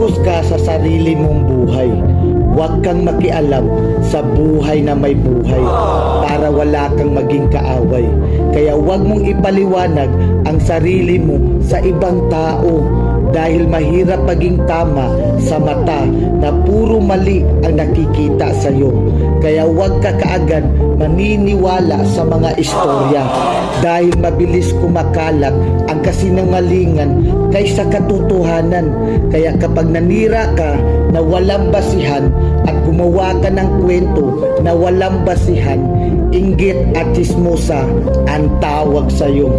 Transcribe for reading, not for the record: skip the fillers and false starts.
Focus ka sa sarili mong buhay. Huwag kang makialam sa buhay na may buhay para wala kang maging kaaway. Kaya huwag mong ipaliwanag ang sarili mo sa ibang tao dahil mahirap maging tama sa mata na puro mali ang nakikita sa iyo. Kaya huwag ka kaagad maniniwala sa mga istorya dahil mabilis kumakalat ang kasinungalingan kaysa katotohanan. Kaya kapag nanira ka na walang basihan at gumawa ka ng kwento na walang basihan, inggit at chismosa ang tawag sa iyo.